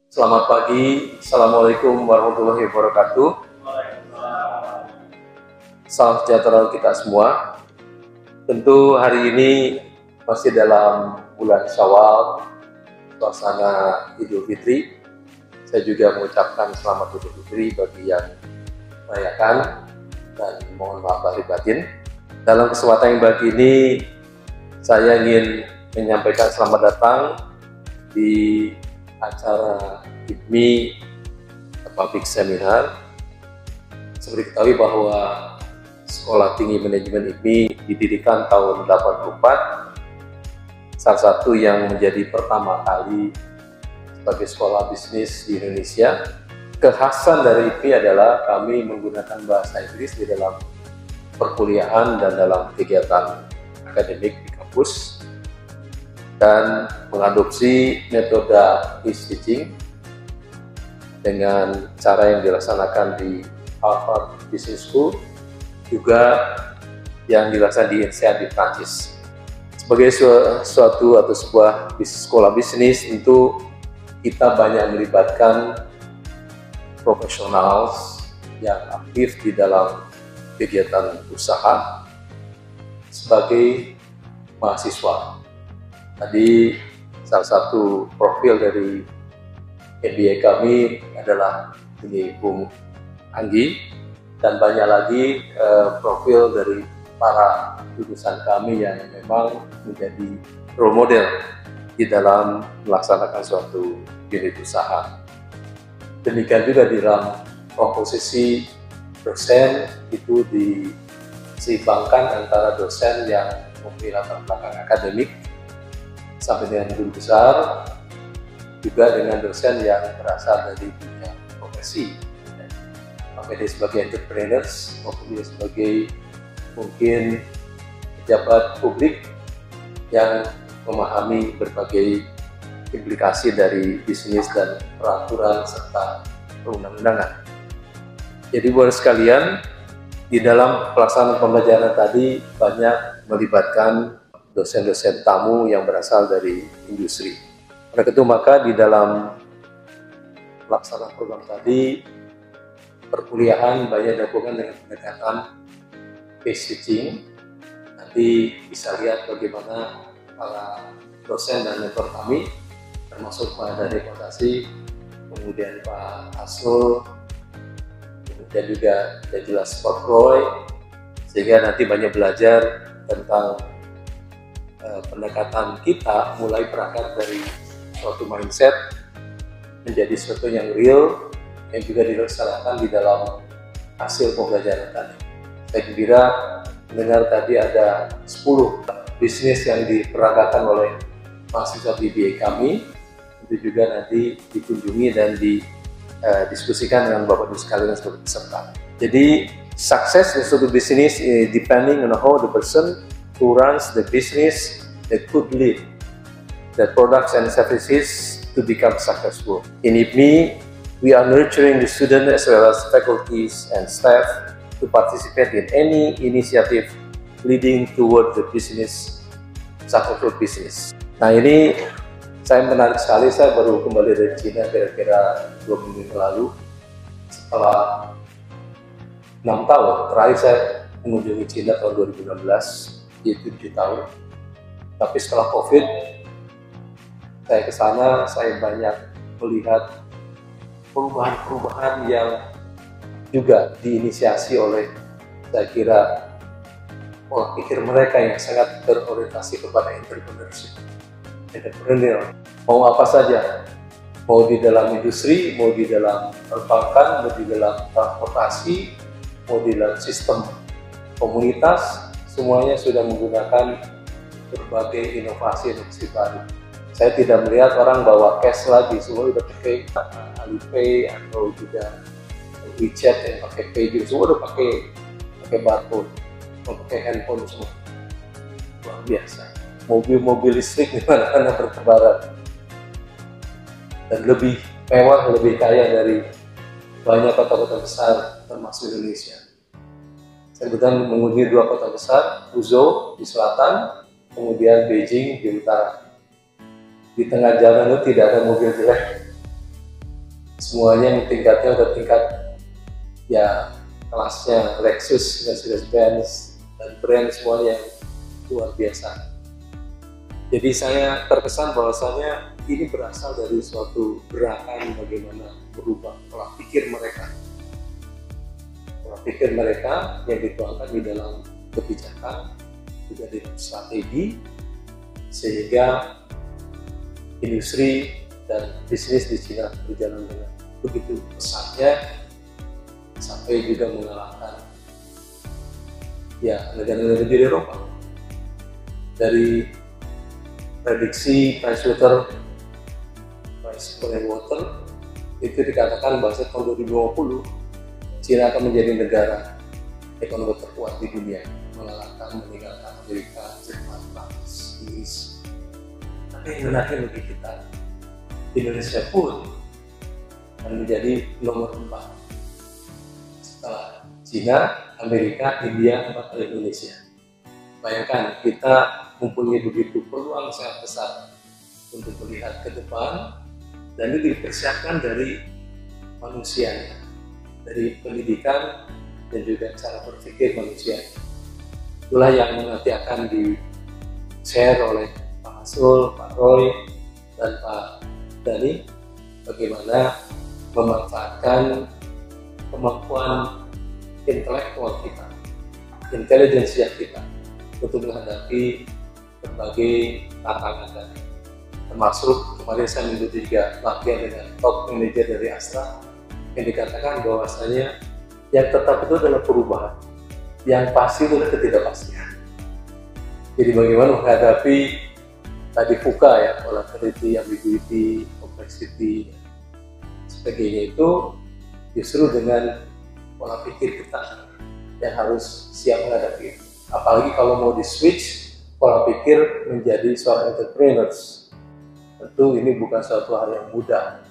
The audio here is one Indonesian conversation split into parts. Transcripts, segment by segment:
Selamat pagi, Assalamualaikum warahmatullahi wabarakatuh. Salam sejahtera kita semua. Tentu hari ini masih dalam bulan Syawal, suasana Idul Fitri. Saya juga mengucapkan selamat Idul Fitri bagi yang merayakan dan mohon maaf lahir batin. Dalam kesempatan yang baik ini, saya ingin menyampaikan selamat datang di acara IPMI Public Seminar. Seperti diketahui bahwa Sekolah Tinggi Manajemen IPMI didirikan tahun 84, salah satu yang menjadi pertama kali sebagai sekolah bisnis di Indonesia. Kekhasan dari IPMI adalah kami menggunakan bahasa Inggris di dalam perkuliahan dan dalam kegiatan akademik di kampus, dan mengadopsi metode e-teaching dengan cara yang dilaksanakan di Harvard Business School, juga yang dilaksanakan di INSEAD di Prancis. Sebagai suatu atau sebuah sekolah bisnis, tentu kita banyak melibatkan profesional yang aktif di dalam kegiatan usaha sebagai mahasiswa. Tadi salah satu profil dari MBA kami adalah ini Bung Anggi, dan banyak lagi profil dari para lulusan kami yang memang menjadi role model di dalam melaksanakan suatu unit usaha. Demikian juga di dalam komposisi dosen itu diseimbangkan antara dosen yang memiliki latar belakang akademik sampai dengan guru besar, juga dengan dosen yang berasal dari dunia profesi, maka dia sebagai entrepreneurs maupun dia sebagai mungkin pejabat publik yang memahami berbagai implikasi dari bisnis dan peraturan serta perundang-undangan. Jadi buat sekalian, di dalam pelaksanaan pembelajaran tadi banyak melibatkan dosen-dosen tamu yang berasal dari industri. Oleh itu maka di dalam pelaksanaan program tadi, perkuliahan banyak dilakukan dengan pendekatan case teaching. Nanti bisa lihat bagaimana para dosen dan mentor kami, termasuk Pak dari Kotasi, kemudian Pak Asul, kemudian juga jelas Pak Roy, sehingga nanti banyak belajar tentang pendekatan kita mulai berangkat dari suatu mindset menjadi sesuatu yang real yang juga dilaksanakan di dalam hasil pembelajaran tadi. Saya gembira mendengar tadi ada 10 bisnis yang diperagakan oleh mahasiswa BBA kami, itu juga nanti dikunjungi dan didiskusikan dengan Bapak Ibu sekalian sebagai peserta. Jadi sukses in suatu bisnis depending on how the person who runs the business that could lead the products and services to become successful. In IPMI, we are nurturing the students as well as faculties and staff to participate in any initiative leading toward the business, successful business. Nah ini saya menarik sekali, saya baru kembali dari Cina kira-kira 2 minggu yang lalu. Setelah 6 tahun, terakhir saya mengunjungi Cina tahun 2016, yaitu 7 tahun. Tapi setelah COVID, saya ke sana, saya banyak melihat perubahan-perubahan yang juga diinisiasi oleh, saya kira, pola pikir mereka yang sangat berorientasi kepada entrepreneurship. Entrepreneur, mau apa saja, mau di dalam industri, mau di dalam perbankan, mau di dalam transportasi, mau di dalam sistem komunitas, semuanya sudah menggunakan berbagai inovasi baru. Saya tidak melihat orang bawa cash lagi, semua sudah pakai Alipay atau juga WeChat yang pakai Pay, semua udah pakai barcode, pakai handphone semua. Luar biasa. Mobil-mobil listrik di mana-mana bertebaran dan lebih mewah, lebih kaya dari banyak kota-kota besar termasuk Indonesia. Saya kebetulan mengunjungi 2 kota besar, Huzhou di selatan, kemudian Beijing di utara. Di tengah jalan itu tidak ada mobil jelek, semuanya tingkatnya udah tingkat ya kelasnya Lexus, Mercedes-Benz, dan brand semuanya yang luar biasa. Jadi saya terkesan bahwasanya ini berasal dari suatu gerakan bagaimana berubah pola pikir mereka. Pola pikir mereka yang dituangkan di dalam kebijakan, juga di dalam strategi, sehingga industri dan bisnis di Cina berjalan dengan begitu pesatnya sampai juga mengalahkan ya negara-negara di Eropa. Dari prediksi Pricewater itu dikatakan bahwa tahun 2050 Cina akan menjadi negara ekonomi terkuat di dunia, meninggalkan Amerika, Jepang, Prancis, Inggris. Tapi yang menarik bagi kita, Indonesia pun akan menjadi nomor 4 setelah Cina, Amerika, India, 4 kali Indonesia. Bayangkan kita mempunyai begitu peluang sangat besar untuk melihat ke depan, dan itu dipersiapkan dari manusianya, dari pendidikan dan juga cara berpikir manusia. Itulah yang nanti akan di-share oleh Pak Hasul, Pak Roy, dan Pak Dhani, bagaimana memanfaatkan kemampuan intelektual kita, intelijensia kita untuk menghadapi berbagai tantangan tadi. Termasuk kemarin saya mengikuti juga latihan dengan top manager dari Astra yang dikatakan bahwasanya yang tetap itu adalah perubahan, yang pasti itu adalah ketidakpastian. Jadi bagaimana menghadapi tadi VUCA ya, volatility, ambiguity, complexity, sebagainya, itu justru dengan pola pikir kita yang harus siap menghadapi itu. Apalagi kalau mau di switch pola pikir menjadi seorang entrepreneurs, tentu ini bukan suatu hal yang mudah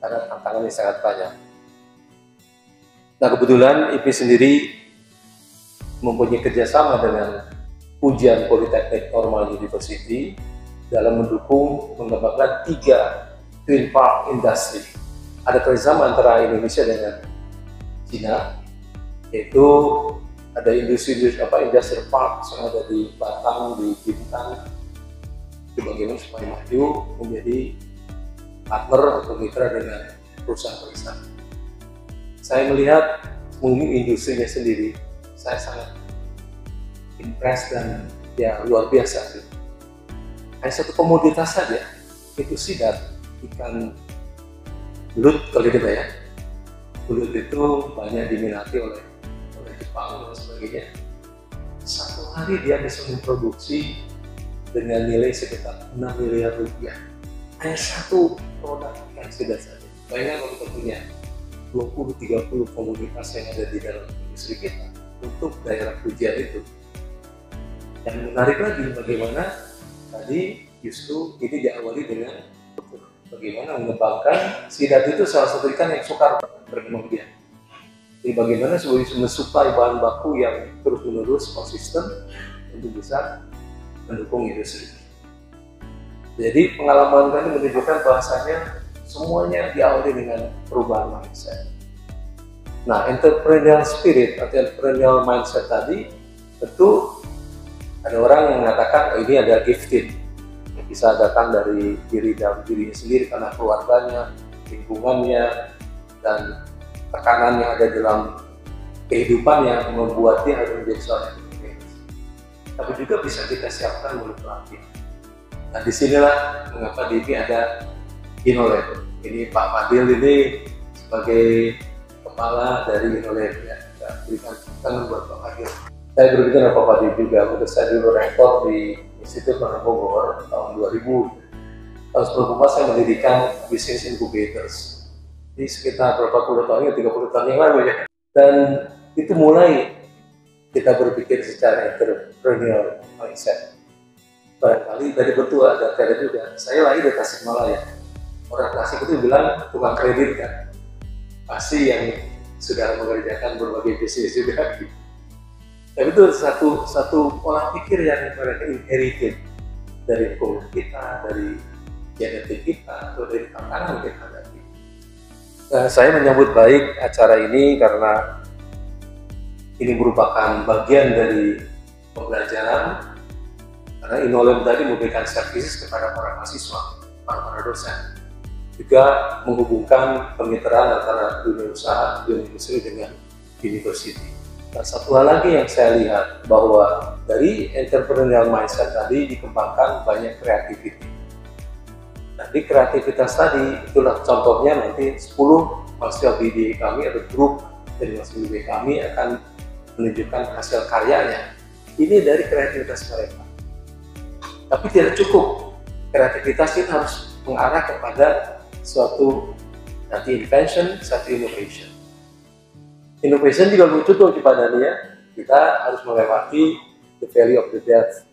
karena tantangannya sangat banyak. Nah, kebetulan IP sendiri mempunyai kerjasama dengan Pujian Politeknik Normal University dalam mendukung mengembangkan 3 Twin Park Industry. Ada kerjasama antara Indonesia dengan Cina, yaitu ada industrial park yang ada di Batam, di Bintan, itu bagaimana supaya maju menjadi partner atau mitra dengan perusahaan-perusahaan. Saya melihat mungkin industrinya sendiri, saya sangat impress dan ya luar biasa. Hanya satu komoditas saja, itu sidar, ikan belut kalau kita ya. Belut itu banyak diminati oleh Jepang dan sebagainya. Satu hari dia bisa memproduksi dengan nilai sekitar 6 miliar rupiah. Hanya satu produk ikan sidar saja. Bayangkan kalau kita punya 20-30 komunitas yang ada di dalam industri kita untuk daerah pujian itu. Yang menarik lagi bagaimana tadi justru ini diawali dengan bagaimana mengembangkan sidar itu salah satu ikan yang sukar berkembang biak. Jadi bagaimana sebagai mensuplai bahan baku yang terus-menerus konsisten untuk bisa mendukung industri. Jadi pengalaman kami menunjukkan bahasanya semuanya diawali dengan perubahan mindset. Nah, entrepreneurial spirit atau entrepreneurial mindset tadi, tentu ada orang yang mengatakan oh, ini ada gifted, yang bisa datang dari dalam dirinya sendiri karena keluarganya, lingkungannya, dan tekanan yang ada dalam kehidupan yang membuat dia harus menjadi seorang entrepreneur. Tapi juga bisa kita siapkan melalui pelatihan. Nah, disinilah mengapa di ini ada Inolab. Ini Pak Fadil ini sebagai kepala dari Inolab ya. Kita berikan tangan buat Pak Fadil. Saya berbicara dengan Pak Fadil juga, untuk saya dulu rektor di Institut Manor Bogor tahun 2000. Tahun sebelumnya saya mendirikan Business Incubators. Ini sekitar berapa puluh tahun, 30 tahun yang lalu ya. Dan itu mulai kita berpikir secara entrepreneurial mindset. Barangkali tadi betul ada kredit juga. Saya lahir di Tasikmalaya. Orang klasik itu bilang tukang kredit kan. Pasti yang sudah mengerjakan berbagai bisnis juga. Tapi itu satu pola pikir yang mereka inherited dari kultur kita, dari genetik kita, atau dari tantangan yang kita hadapi. Saya menyambut baik acara ini karena ini merupakan bagian dari pembelajaran, karena InnoLab tadi memberikan servis kepada para mahasiswa, para dosen, juga menghubungkan kemitraan antara dunia usaha, dunia industri dengan university. Dan satu hal lagi yang saya lihat bahwa dari entrepreneurial mindset tadi dikembangkan banyak kreativiti. Nah, di kreativitas tadi itulah contohnya nanti 10 mahasiswa BDI kami atau grup dari mahasiswa BDI kami akan menunjukkan hasil karyanya. Ini dari kreativitas mereka. Tapi tidak cukup. Kreativitas itu harus mengarah kepada suatu nanti invention, satu innovation. Innovation juga lucu tuh kepada dia. Kita harus melewati the valley of the death.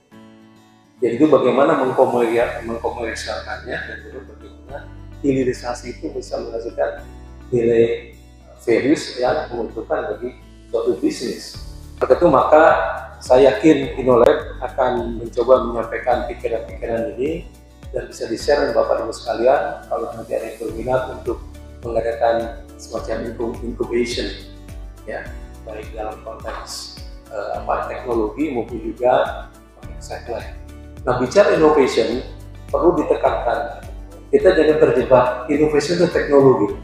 Jadi itu bagaimana mengkomunikasikannya dan juga bagaimana hilirisasi itu bisa menghasilkan nilai values yang menguntungkan bagi suatu bisnis. Oleh itu maka saya yakin InnoLab akan mencoba menyampaikan pikiran-pikiran ini dan bisa di-share dengan Bapak Ibu sekalian kalau nanti ada yang berminat untuk mengadakan semacam incubation, ya, baik dalam konteks teknologi maupun juga konteks lain. Nah, bicara innovation perlu ditekankan, kita jangan terjebak innovation itu teknologi.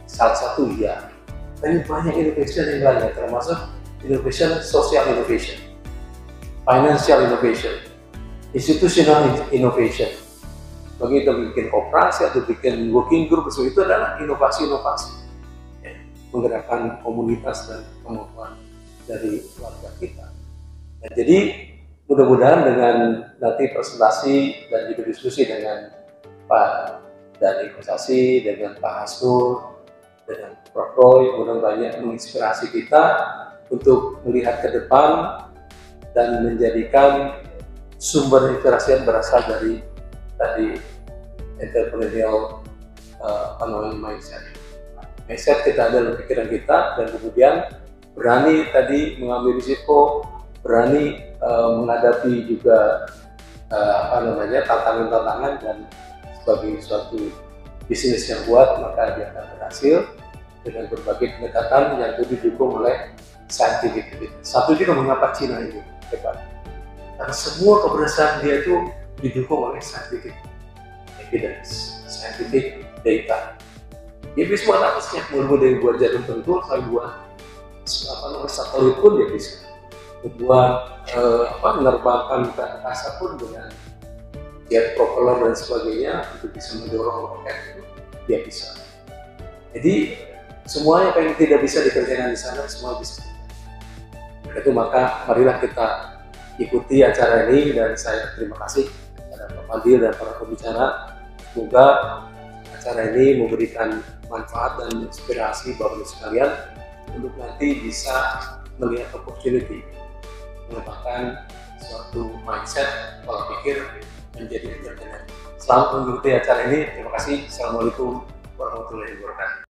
Salah satu ya, tapi banyak innovation yang lainnya, termasuk innovation, social innovation, financial innovation, institutional innovation. Begitu bikin koperasi atau bikin working group, itu adalah inovasi-inovasi, ya, menggerakkan komunitas dan kemampuan dari warga kita. Nah, jadi mudah-mudahan dengan nanti presentasi dan juga diskusi dengan Pak dari Investasi, dengan Pak Hasnur, dengan Prof. Roy, mudah-mudahan banyak menginspirasi kita untuk melihat ke depan dan menjadikan sumber inspirasi yang berasal dari tadi entrepreneurial mindset. Mindset kita ada dalam pikiran kita dan kemudian berani tadi mengambil risiko, berani menghadapi juga tantangan-tantangan dan sebagai suatu bisnis yang kuat maka dia akan berhasil dengan berbagai pendekatan yang didukung oleh scientific evidence. Satu juga mengapa Cina ini hebat, karena semua keberhasilan dia itu didukung oleh scientific evidence, scientific data. Dia bisa buat apa sih? Mulai dari buat jarum pentul sampai buat satelit pun dia bisa. Buat menerbangkan ke angkasa pun dengan jet propeller dan sebagainya untuk bisa mendorong roket itu dia bisa. Jadi semuanya yang tidak bisa dikerjakan di sana semua bisa. Itu maka marilah kita ikuti acara ini dan saya terima kasih kepada Pak Fadil dan para pembicara. Semoga acara ini memberikan manfaat dan inspirasi Bapak Ibu sekalian untuk nanti bisa melihat opportunity, mengembangkan suatu mindset pola pikir menjadi entrepreneur. Selamat mengikuti acara ini. Terima kasih. Assalamualaikum warahmatullahi wabarakatuh.